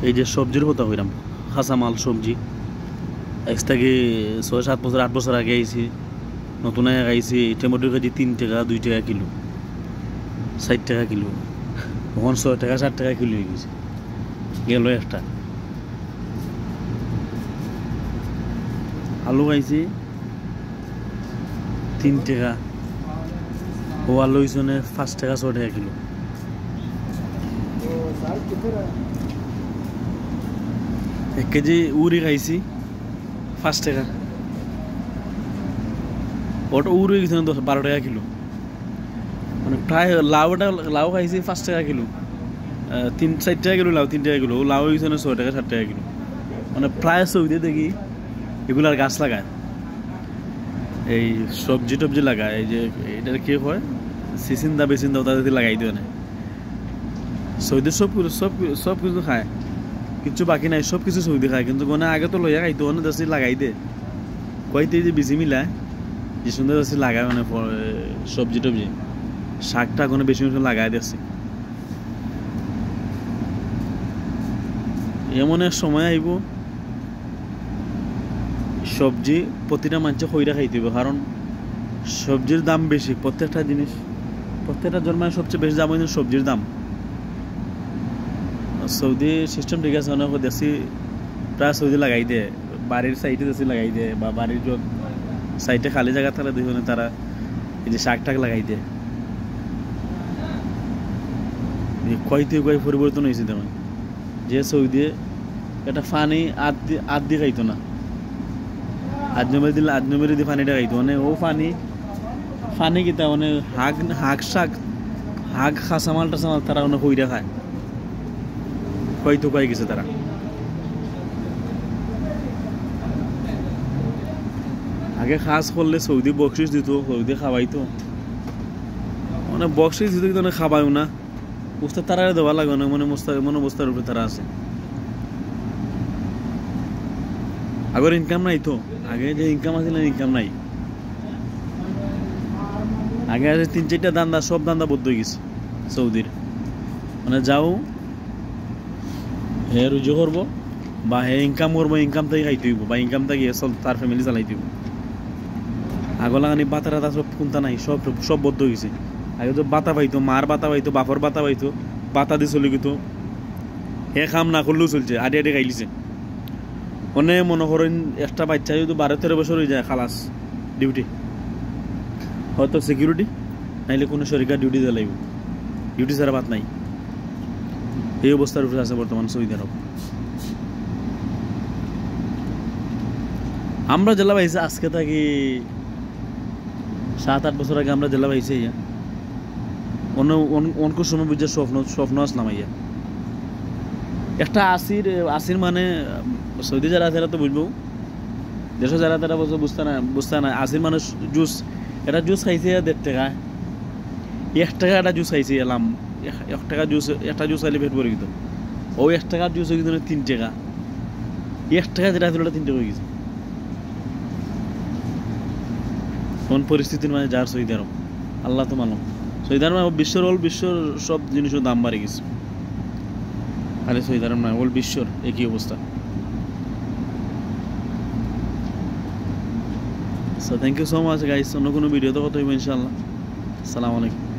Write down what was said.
এই যে সবজির কথা হইলাম, কাঁচামাল সবজি আজ থেকে 6-7 বছর 8 বছর আগে আইছি, নতুন আইছি। টমেটোর কেজি 3 টাকা 2 টাকা কিলো, 60 টাকা কিলো, এখন 6 টাকা 7 টাকা কিলো হয়ে গেছে। গেল একটা আলু খাইছি 3 টাকা, ও আলু হয়েছে 5 টাকা 6 টাকা কিলো। এক কেজি উড়ি খাইছি 5 টাকা, ওটা উড় হয়ে গেছে 12 টাকা কিলো। মানে প্রায় লাউ খাইছি 5 টাকা কিলো, 3-4 টাকা কিলো লাউ, 3 টাকা কিলো। লাউ হয়ে গেছে 6 টাকা 7 টাকা কিলো। মানে প্রায় সৌদি দেখি এগুলার গাছ লাগায়, এই সবজি টবজি লাগায়। এই যে এটার কে হয় সিসিন্দা বেসিন্দা তাদের লাগাই দেয় না। সৌদি সব কিছু খায়, কিছু বাকি নাই, সব কিছু সৌদি খায়। কিন্তু কোনে আগে তো লইয়া খাইতো, অনেক দেশে লাগাই দে কইতে যে বিজি মিলায় যে সুন্দর দেশে লাগায়। মানে সবজি টবজি শাকটা কোনো বেশি লাগাই দিচ্ছে। এমন এক সময় আইব সবজি প্রতিটা মানুষে খইরা খাইতে হবে, কারণ সবজির দাম বেশি। প্রত্যেকটা জিনিস, প্রত্যেকটা জন্মায় সবচেয়ে বেশি দাম হচ্ছে সবজির দাম। সৌদি সিস্টেম ঠিক আছে, অনেক দেশি প্রায় সৌদি লাগাই দেয়, বাড়ির সাইডে দেশি লাগাই দেয়, বা বাড়ির সাইডে খালি জায়গা থাকলে দেখুন তারা এই যে শাক টাক লাগাই দেয়। কয়তে কয় পরিবর্তন হয়েছে তেমন, যে সৌদি এটা ফানি আদ দিয়ে খাইতো না, আজনমেরি দিয়ে ফানিটা খাইতো। মানে ও ফানি কিতা মানে হাঁক শাক হাঁক খাসামাল টাসামাল তারা অনেক হইরা খায়, কয়তো কয়ে গেছে তারা। আগে খাস করলে সৌদি বকশিস দিত, সৌদি খাওয়াইতো, মানে বকশিস দিত কিন্তু খাওয়াইও না, বুঝতে তারা দেওয়া লাগে না। মনে অবস্থার উপরে তারা আছে। আগের ইনকাম নাই তো, আগে যে ইনকাম আছে ইনকাম নাই। আগে আছে 3-4টা দান্দা, সব দান্দা বদ্ধ হয়ে গেছে সৌদির। মানে যাও হে রুজু করবো বা হে ইনকাম করবো, ইনকাম থেকে খাইতে হইব, বা ইনকাম থেকে তার ফ্যামিলি চালাইতে হইব। আগলাগানি বাতা টাতা সব কোনটা নাই, সব বদ্ধ হয়ে গেছে। আগে তো বাতা পাইতো, মার বাতা পাইতো, বাপর বাতা পাইতো, বাতা দিয়ে চলে গেতো। হে কাম না করলেও চলছে, আডে আডে খাইলিছে। অনেক মনে করেন একটা বাচ্চা যদি 12-13 বছর হয়ে যায়, খালাস ডিউটি, হয়তো সিকিউরিটি নাইলে কোনো সরকার ডিউটি দেওয়া লাগবে, ডিউটি ছাড়া বাদ নাই। এই অবস্থার উপরে আছে বর্তমান সৌদি আরব। আমরা জেলা পাইছি আজকে থাকি 7-8 বছর আগে আমরা জেলা পাইছি। অনেক সময় বুঝে স্বপ্ন আসলাম আইয়া একটা আসির মানে সৌদি যারা তারা তো বুঝবো, দেশে যারা তারা বলছে বুঝতে না। আসির মানে জুস, এটা জুস খাইছে 1.5 টাকা, 1 টাকা একটা জুস খাইছে এলাম। 1 টাকা জুস, একটা জুস খাইলে পেট ভরে গেত। ও 1 টাকার জুস হয়ে গেছে 3 টাকা, 1 টাকা যেটা ছিল 3 টাকা হয়ে গেছে। কোন পরিস্থিতির মানে যার সৌদি আরব, আল্লাহ তো মালুম। সৌদি আরব বিশ্বর সব জিনিসের দাম বাড়ে গেছে। আরে সৌদি আরব নয়, বিশ্বর একই অবস্থা। So thank you so much guys. অন্য কোনো ভিডিওতে কথা হইব ইনশাআল্লাহ। আসসালামু আলাইকুম।